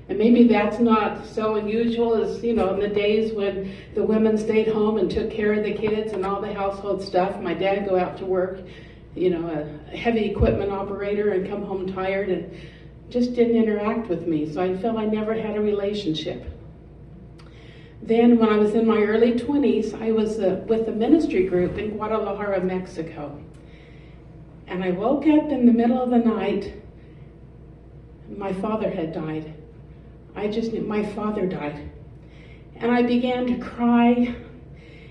And maybe that's not so unusual as, in the days when the women stayed home and took care of the kids and all the household stuff. My dad would go out to work, a heavy equipment operator, and come home tired and just didn't interact with me. So I felt I never had a relationship. Then when I was in my early 20s, I was with a ministry group in Guadalajara, Mexico. And I woke up in the middle of the night. My father had died. I just knew my father died. And I began to cry,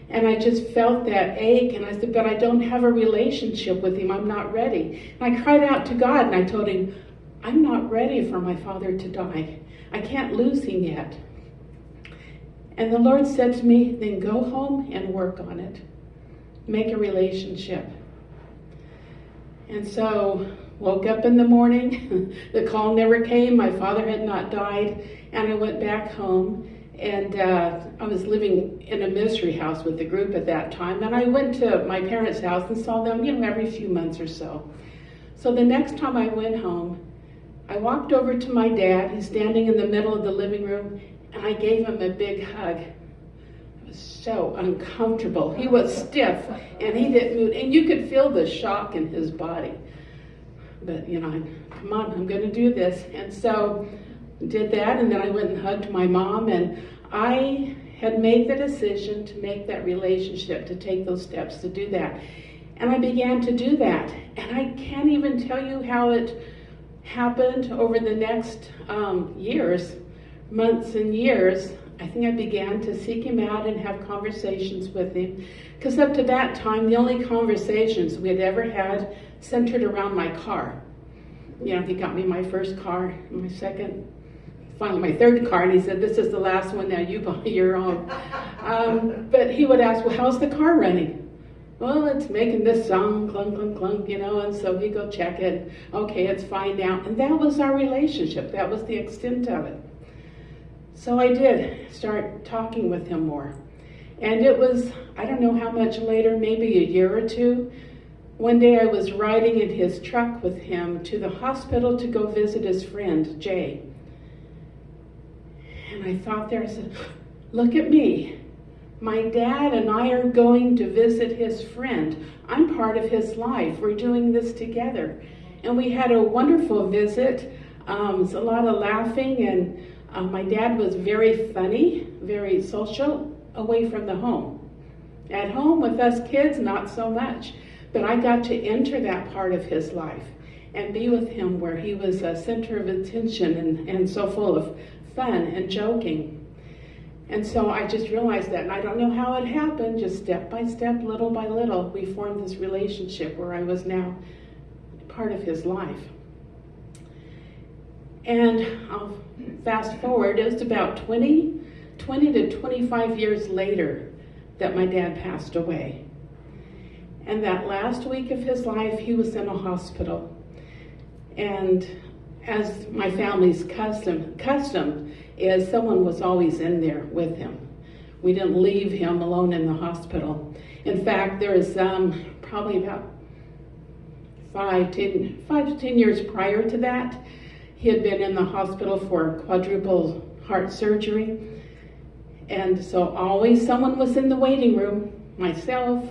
and I just felt that ache, and I said, but I don't have a relationship with him. I'm not ready. And I cried out to God, and I told him, I'm not ready for my father to die. I can't lose him yet. And the Lord said to me, then go home and work on it. Make a relationship. And so, woke up in the morning, the call never came, my father had not died, and I went back home, and I was living in a ministry house with the group at that time, and I went to my parents' house and saw them, every few months or so. So the next time I went home, I walked over to my dad, he's standing in the middle of the living room, and I gave him a big hug. It was so uncomfortable. He was stiff, and he didn't move, and you could feel the shock in his body. But, come on, I'm going to do this. And so did that, and then I went and hugged my mom, and I had made the decision to make that relationship, to take those steps to do that. And I began to do that. And I can't even tell you how it happened over the next years, months and years. I think I began to seek him out and have conversations with him. Because up to that time, the only conversations we had ever had centered around my car. He got me my first car, my second, finally my third car, and he said, this is the last one, now you buy your own. But he would ask, well, how's the car running? Well, it's making this sound, clunk, clunk, clunk, and so he'd go check it. Okay, it's fine now. And that was our relationship. That was the extent of it. So I did start talking with him more. And it was, I don't know how much later, maybe a year or two, one day I was riding in his truck with him to the hospital to go visit his friend, Jay. And I thought there, I said, look at me. My dad and I are going to visit his friend. I'm part of his life. We're doing this together. And we had a wonderful visit. It was a lot of laughing, and my dad was very funny, very social, away from the home. At home with us kids, not so much. But I got to enter that part of his life and be with him where he was a center of attention and so full of fun and joking. And so I just realized that, and I don't know how it happened, just step by step, little by little, we formed this relationship where I was now part of his life. And I'll fast forward, it was about 20 to 25 years later that my dad passed away. And that last week of his life, he was in a hospital. And as my family's custom is, someone was always in there with him. We didn't leave him alone in the hospital. In fact, there was probably about 5 to 10 years prior to that, he had been in the hospital for quadruple heart surgery. And so always someone was in the waiting room, myself,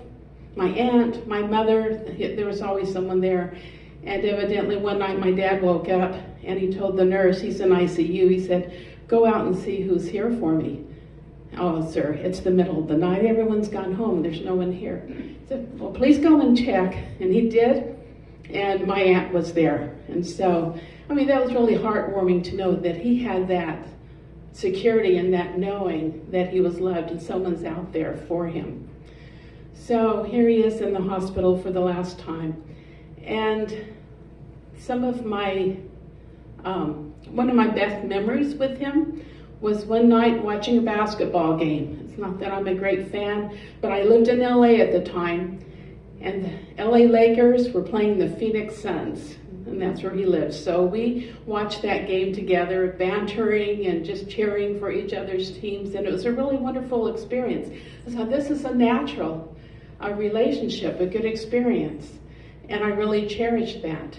my aunt, my mother, there was always someone there. And evidently one night my dad woke up and he told the nurse, he's in ICU, he said, go out and see who's here for me. Oh, sir, it's the middle of the night, everyone's gone home, there's no one here. He said, well, please go and check. And he did, and my aunt was there. And so, that was really heartwarming to know that he had that security and that knowing that he was loved and someone's out there for him. So here he is in the hospital for the last time. And some of my, one of my best memories with him was one night watching a basketball game. It's not that I'm a great fan, but I lived in LA at the time, and the LA Lakers were playing the Phoenix Suns, and that's where he lived. So we watched that game together, bantering and just cheering for each other's teams, and it was a really wonderful experience. So this is a natural relationship, a good experience, and I really cherished that.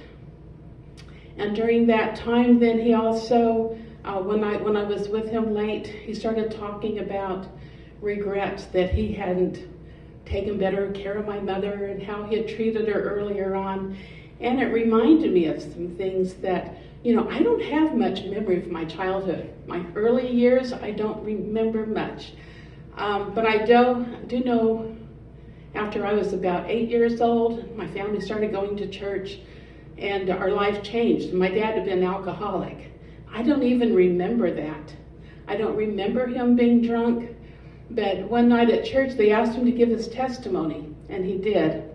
And during that time, then he also One night when I was with him late, he started talking about regrets that he hadn't taken better care of my mother and how he had treated her earlier on. And it reminded me of some things that, I don't have much memory of my childhood. My early years, I don't remember much. But I do know after I was about 8 years old, my family started going to church and our life changed. My dad had been an alcoholic. I don't even remember that. I don't remember him being drunk, but one night at church they asked him to give his testimony, and he did.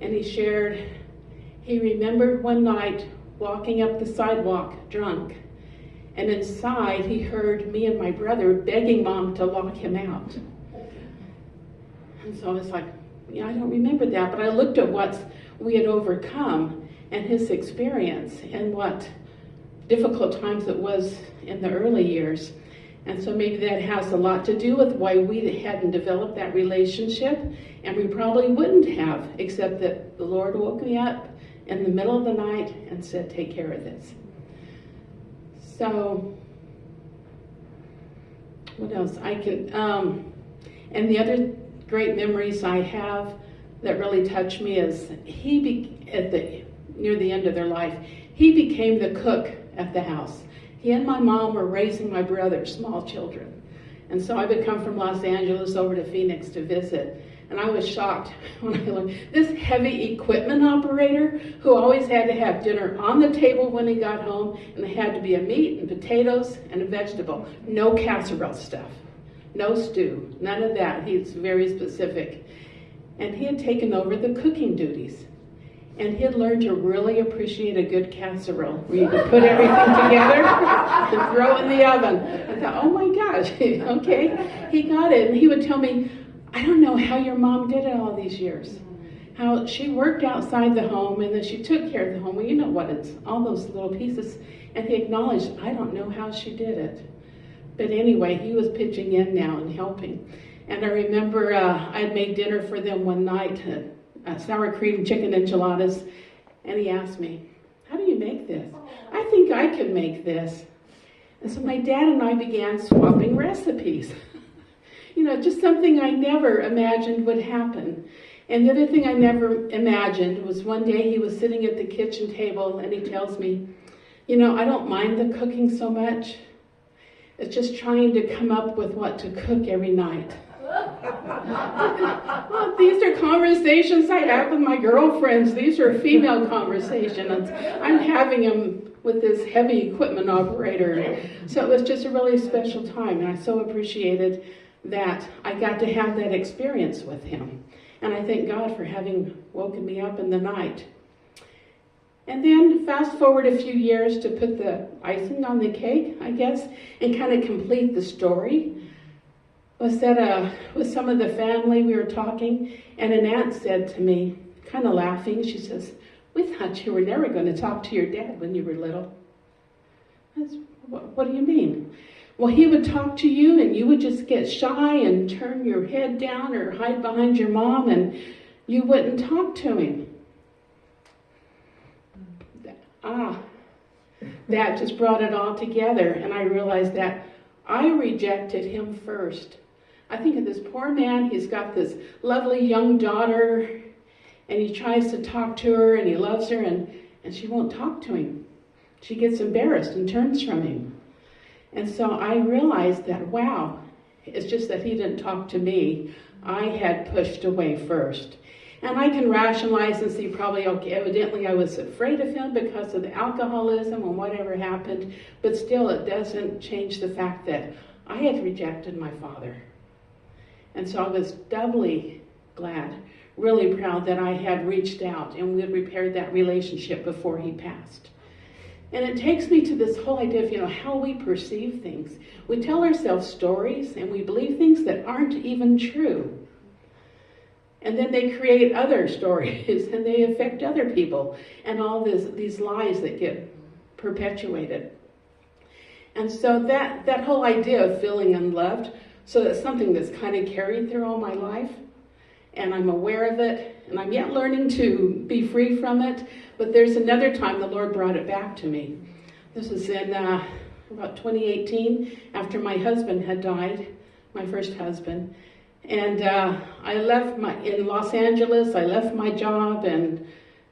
And he shared, he remembered one night walking up the sidewalk drunk, and inside he heard me and my brother begging Mom to lock him out. And so I was like, I don't remember that, but I looked at what we had overcome and his experience and what difficult times it was in the early years. And so maybe that has a lot to do with why we hadn't developed that relationship, and we probably wouldn't have, except that the Lord woke me up in the middle of the night and said, take care of this. So, what else? And the other great memories I have that really touched me is near the end of their life, he became the cook at the house. He and my mom were raising my brother's small children. And so I would come from Los Angeles over to Phoenix to visit. And I was shocked when I learned this heavy equipment operator who always had to have dinner on the table when he got home, and there had to be a meat and potatoes and a vegetable. No casserole stuff, no stew, none of that. He's very specific. And he had taken over the cooking duties. And he had learned to really appreciate a good casserole where you could put everything together and throw it in the oven. I thought, oh my gosh, okay. He got it, and he would tell me, I don't know how your mom did it all these years. How she worked outside the home, and then she took care of the home. Well, you know what, it's all those little pieces. And he acknowledged, I don't know how she did it. But anyway, he was pitching in now and helping. And I remember I'd made dinner for them one night, sour cream chicken enchiladas, and he asked me, how do you make this? I think I could make this. And so my dad and I began swapping recipes. Just something I never imagined would happen. And the other thing I never imagined was one day he was sitting at the kitchen table and he tells me, I don't mind the cooking so much. It's just trying to come up with what to cook every night. Well, these are conversations I have with my girlfriends. These are female conversations. I'm having them with this heavy equipment operator. So it was just a really special time, and I so appreciated that I got to have that experience with him. And I thank God for having woken me up in the night. And then fast forward a few years to put the icing on the cake, I guess, and kind of complete the story. Was that with some of the family we were talking, and an aunt said to me, kind of laughing, she says, we thought you were never going to talk to your dad when you were little. What do you mean? Well, he would talk to you and you would just get shy and turn your head down or hide behind your mom and you wouldn't talk to him. That just brought it all together, and I realized that I rejected him first. I think of this poor man, he's got this lovely young daughter, and he tries to talk to her, and he loves her, and she won't talk to him. She gets embarrassed and turns from him. And so I realized that, wow, it's just that he didn't talk to me. I had pushed away first. And I can rationalize and see probably, okay, evidently I was afraid of him because of the alcoholism and whatever happened, but still it doesn't change the fact that I had rejected my father. And so I was doubly glad, really proud that I had reached out and we had repaired that relationship before he passed. And it takes me to this whole idea of, how we perceive things. We tell ourselves stories and we believe things that aren't even true. And then they create other stories and they affect other people and all these lies that get perpetuated. And so that whole idea of feeling unloved, so that's something that's kind of carried through all my life. And I'm aware of it, and I'm yet learning to be free from it. But there's another time the Lord brought it back to me. This was in about 2018, after my husband had died, my first husband. And I left in Los Angeles, I left my job and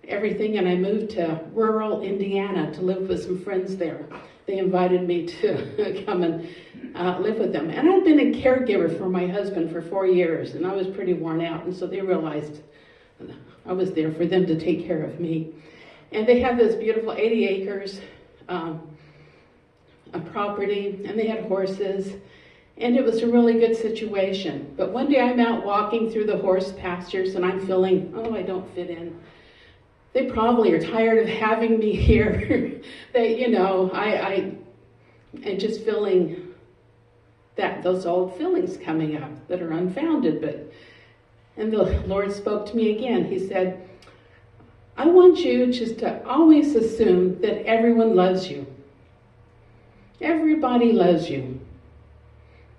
everything, and I moved to rural Indiana to live with some friends there. They invited me to come and live with them. And I'd been a caregiver for my husband for 4 years, and I was pretty worn out, and so they realized I was there for them to take care of me. And they had this beautiful 80 acres of property, and they had horses, and it was a really good situation. But one day I'm out walking through the horse pastures, and I'm feeling, oh, I don't fit in. They probably are tired of having me here. I'm just feeling that those old feelings coming up that are unfounded. And the Lord spoke to me again. He said, I want you just to always assume that everyone loves you. Everybody loves you.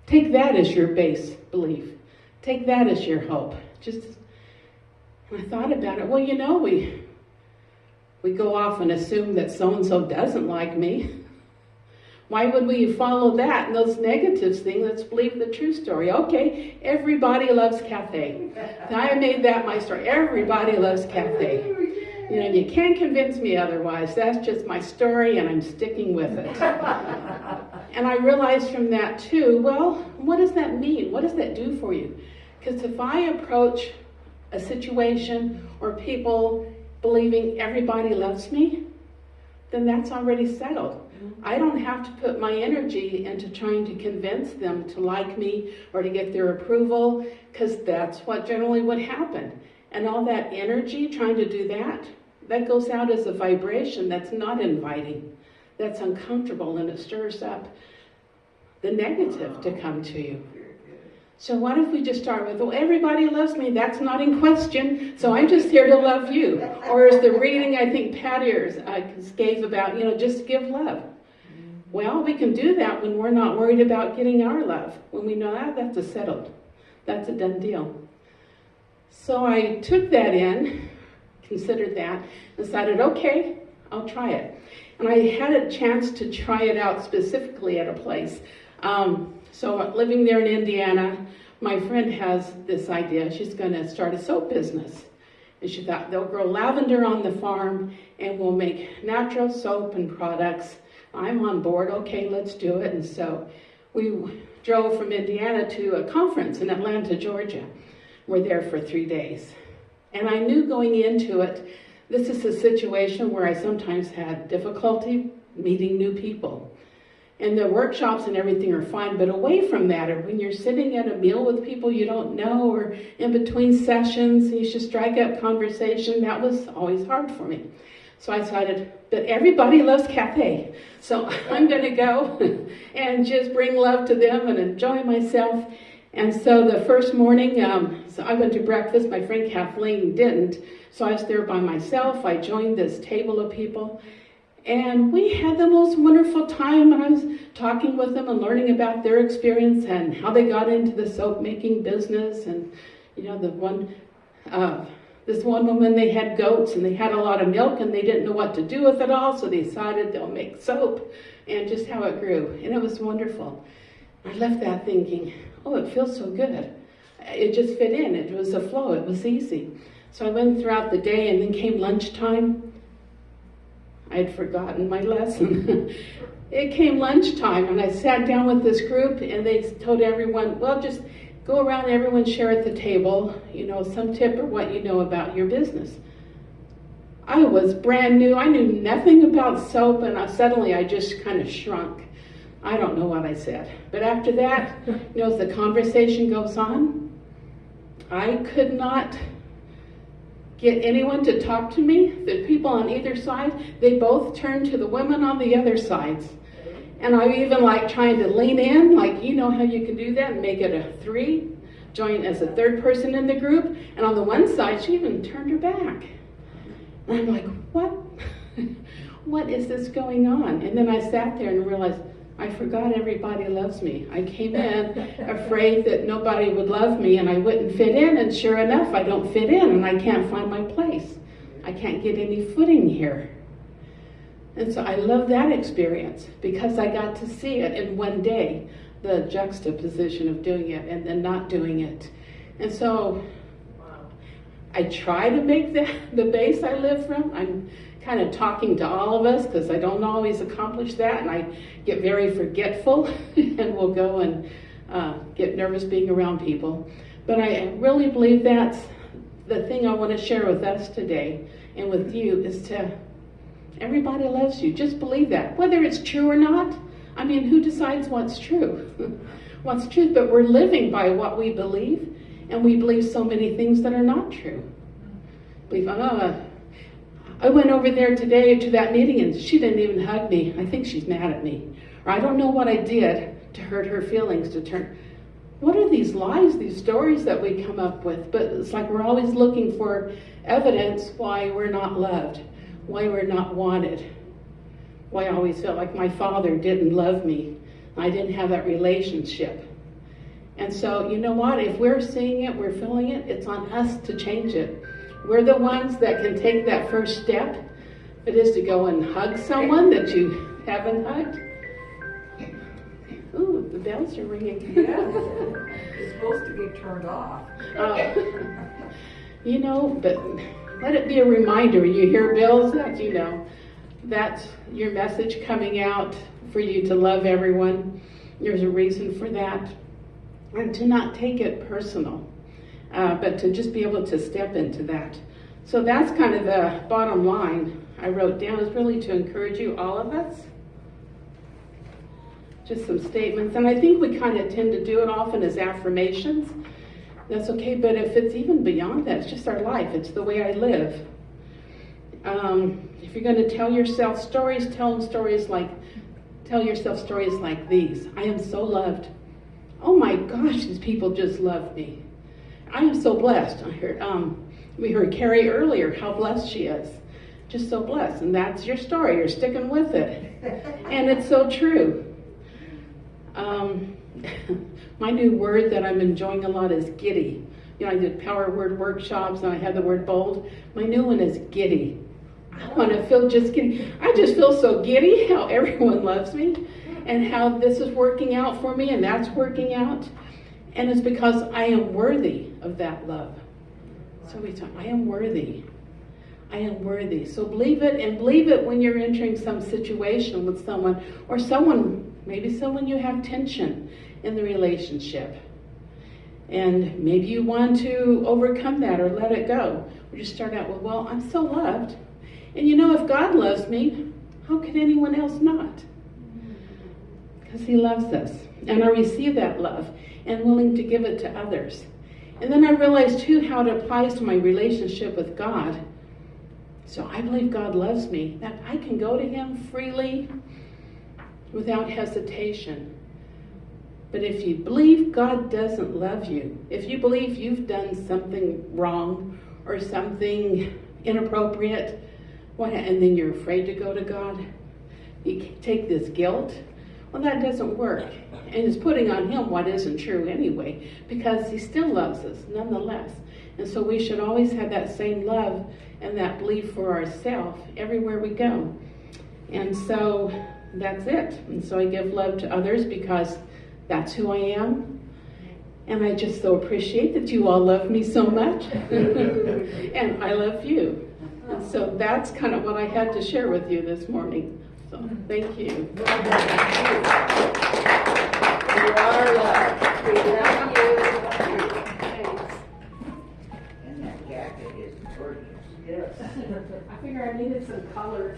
Take that as your base belief. Take that as your hope. I thought about it. Well, we go off and assume that so-and-so doesn't like me. Why would we follow that and those negative things? Let's believe the true story. Okay, everybody loves Cathay. I made that my story. Everybody loves Cathay. You can't convince me otherwise. That's just my story, and I'm sticking with it. And I realized from that too, well, what does that mean? What does that do for you? Because if I approach a situation or people believing everybody loves me, then that's already settled. I don't have to put my energy into trying to convince them to like me or to get their approval, because that's what generally would happen. And all that energy trying to do that goes out as a vibration that's not inviting, that's uncomfortable, and it stirs up the negative to come to you. So what if we just start with, well, everybody loves me, that's not in question, so I'm just here to love you. Or as the reading I think Patty gave about, just give love. Well, we can do that when we're not worried about getting our love. When we know that's a settled, that's a done deal. So I took that in, considered that, decided, okay, I'll try it. And I had a chance to try it out specifically at a place. So living there in Indiana, my friend has this idea. She's going to start a soap business. And she thought, they'll grow lavender on the farm, and we'll make natural soap and products. I'm on board. Okay, let's do it. And so we drove from Indiana to a conference in Atlanta, Georgia. We're there for 3 days. And I knew going into it, this is a situation where I sometimes had difficulty meeting new people. And the workshops and everything are fine, but away from that, or when you're sitting at a meal with people you don't know, or in between sessions, you should strike up conversation, that was always hard for me. So I decided that everybody loves Cathay. So I'm going to go and just bring love to them and enjoy myself. And so the first morning, so I went to breakfast. My friend Kathleen didn't. So I was there by myself. I joined this table of people. And we had the most wonderful time. And I was talking with them and learning about their experience and how they got into the soap making business. And, this one woman, they had goats and they had a lot of milk and they didn't know what to do with it all. So they decided they'll make soap, and just how it grew. And it was wonderful. I left that thinking, oh, it feels so good. It just fit in. It was a flow. It was easy. So I went throughout the day, and then came lunchtime. I had forgotten my lesson. It came lunchtime, and I sat down with this group, and they told everyone, well, just go around and everyone share at the table, some tip or what you know about your business. I was brand new. I knew nothing about soap, and suddenly I just kind of shrunk. I don't know what I said. But after that, as the conversation goes on, I could not get anyone to talk to me. The people on either side, they both turned to the women on the other sides. And I even trying to lean in, how you can do that and make it a 3, join as a third person in the group. And on the one side, she even turned her back. And I'm like, what? What is this going on? And then I sat there and realized, I forgot everybody loves me. I came in afraid that nobody would love me and I wouldn't fit in, and sure enough, I don't fit in and I can't find my place. I can't get any footing here. And so I love that experience because I got to see it in one day, the juxtaposition of doing it and then not doing it. And so I try to make that the base I live from. I'm kind of talking to all of us because I don't always accomplish that, and I get very forgetful and will go and get nervous being around people. But I really believe that's the thing I want to share with us today and with you is to, everybody loves you. Just believe that. Whether it's true or not, I mean, who decides what's true? What's truth? But we're living by what we believe, and we believe so many things that are not true. Believe, I went over there today to that meeting and she didn't even hug me. I think she's mad at me. Or I don't know what I did to hurt her feelings, to turn. What are these lies, these stories that we come up with? But it's like we're always looking for evidence why we're not loved, why we're not wanted, why I always felt like my father didn't love me. I didn't have that relationship. And so, you know what? If we're seeing it, we're feeling it, it's on us to change it. We're the ones that can take that first step. It is to go and hug someone that you haven't hugged. Ooh, the bells are ringing. Yeah, it's supposed to be turned off. You know, but let it be a reminder when you hear bells that you know that's your message coming out for you to love everyone. There's a reason for that. And to not take it personal, but to just be able to step into that. So that's kind of the bottom line I wrote down, is really to encourage you, all of us. Just some statements. And I think we kind of tend to do it often as affirmations. That's okay, but if it's even beyond that, it's just our life. It's the way I live. If you're going to tell yourself stories, tell yourself stories like these. I am so loved. Oh my gosh, these people just love me. I am so blessed. We heard Carrie earlier, how blessed she is. Just so blessed. And that's your story. You're sticking with it. And it's so true. My new word that I'm enjoying a lot is giddy. You know, I did power word workshops and I had the word bold. My new one is giddy. I want to feel just giddy. I just feel so giddy how everyone loves me and how this is working out for me and that's working out. And it's because I am worthy of that love. So we talk, I am worthy. I am worthy. So believe it, and believe it when you're entering some situation with someone, or maybe someone you have tension in the relationship. And maybe you want to overcome that or let it go. Or just start out with, well, I'm so loved. And you know, if God loves me, how could anyone else not? Because he loves us. And I receive that love and willing to give it to others. And then I realized too how it applies to my relationship with God. So I believe God loves me, that I can go to him freely without hesitation. But if you believe God doesn't love you, if you believe you've done something wrong or something inappropriate, and then you're afraid to go to God, you take this guilt, well, that doesn't work. And it's putting on him what isn't true anyway, because he still loves us nonetheless. And so we should always have that same love and that belief for ourselves everywhere we go. And so that's it. And so I give love to others because that's who I am. And I just so appreciate that you all love me so much. And I love you. And so that's kind of what I had to share with you this morning. So thank you. You are loved. We love you. Thanks. And that jacket is gorgeous. Yes. I figured I needed some color.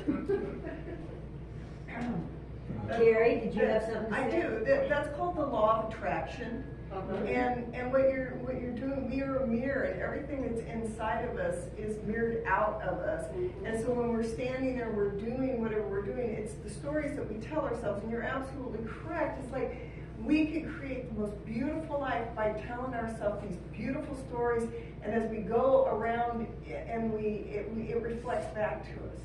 Carrie, did you have something to I say? do. That's called the law of attraction. And what you're doing, we are a mirror, and everything that's inside of us is mirrored out of us. And so when we're standing there, we're doing whatever we're doing, it's the stories that we tell ourselves. And you're absolutely correct. It's like we could create the most beautiful life by telling ourselves these beautiful stories, and as we go around, and it reflects back to us.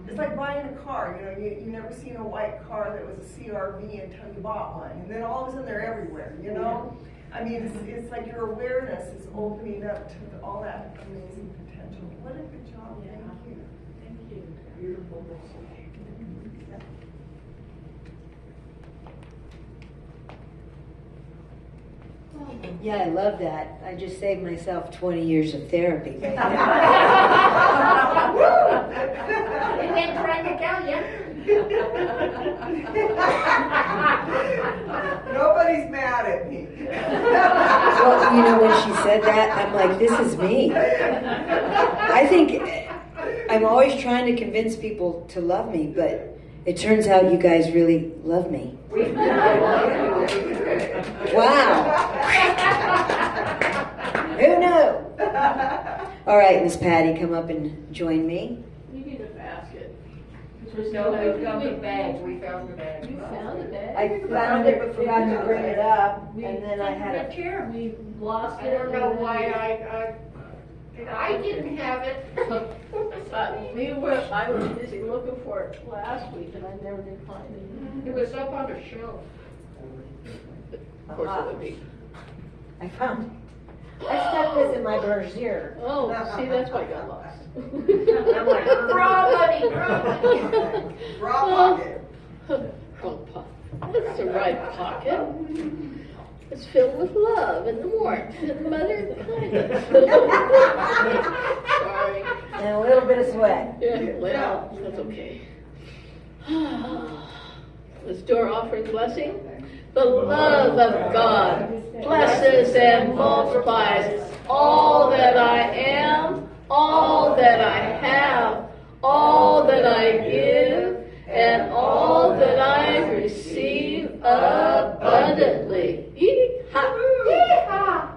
It's like buying a car. You know, you never seen a white car that was a CRV until you bought one, and then all of a sudden they're everywhere. You know, I mean, it's like your awareness is opening up to all that amazing potential. What a good job! Thank you. Thank you. Beautiful message. Yeah, I love that. I just saved myself 20 years of therapy right now. You ain't trying to tell you. Nobody's mad at me. Well, you know, when she said that, I'm like, this is me. I think I'm always trying to convince people to love me, but it turns out you guys really love me. Wow. Who knew? All right, Miss Patty, come up and join me. You need a basket. No, we found the bag, we found the bag. You found the bag? I found it but forgot to bring it up, and then I had a a... chair. We lost I it. don't know why I didn't have it. I was busy looking for it last week and I never did find it. It was up on a shelf. Of course it would be. I found... I stuck this in my brassiere. Oh, see, that's why I got lost. I'm like, Draw money, draw money. Raw pocket. Wrong pocket. That's the right pocket. It's filled with love and warmth and mother kindness. Sorry. and a little bit of sweat. Yeah, well, that's okay. Let's do our offering blessing. The love of God blesses and multiplies all that I am, all that I have, all that I give, and all that I receive abundantly. Yee-haw! Yee-haw!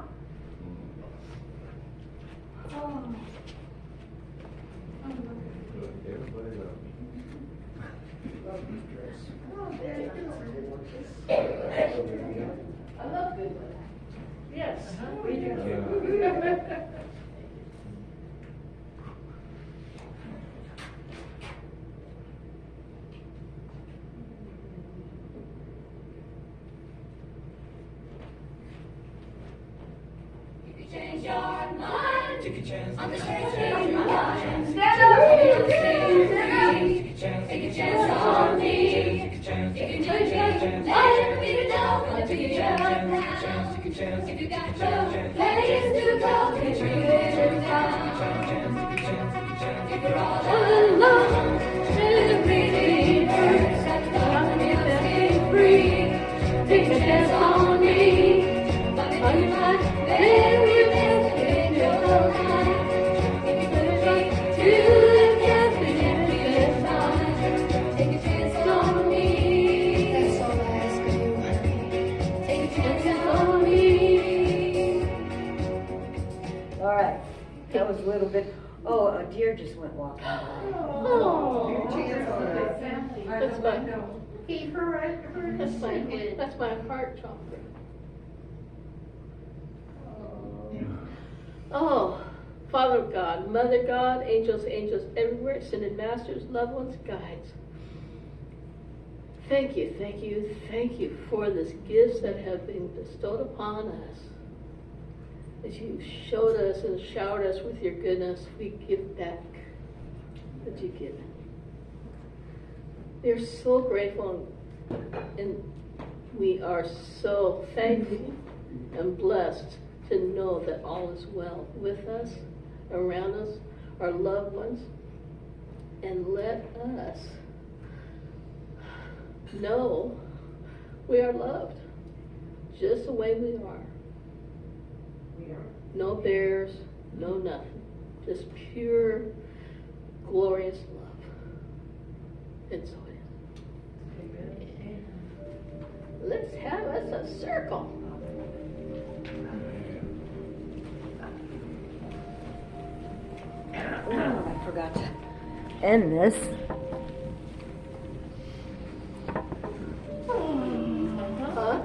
I love good weather. Yes, we do. Change your mind. Take a chance. On the change your mind. Stand up. Take a chance on me. Take a chance. If you change your life, if you don't want to be around. If you got no place to go, take a chance. If you're all alone, it really hurts. I'm feeling free. Take a chance on me. On your life, then you can take your life. If you put it right to the captain and it's fine. Take a chance on me. That's all I ask of you, honey. Take a chance on me. All right, that was a little bit. Oh, a deer just went walking by. Oh, Chance on it. that's my, Keep her right to her that's my heart chakra. Oh, Father God, Mother God, angels, angels everywhere, ascended masters, loved ones, guides. Thank you, thank you, thank you for these gifts that have been bestowed upon us. As you showed us and showered us with your goodness, we give back what you've given. We are so grateful and we are so thankful and blessed to know that all is well with us, around us, our loved ones, and let us know we are loved just the way we are. No bears, no nothing, just pure, glorious love. And so it is. Let's have us a circle. Oh, I forgot to end this. Huh?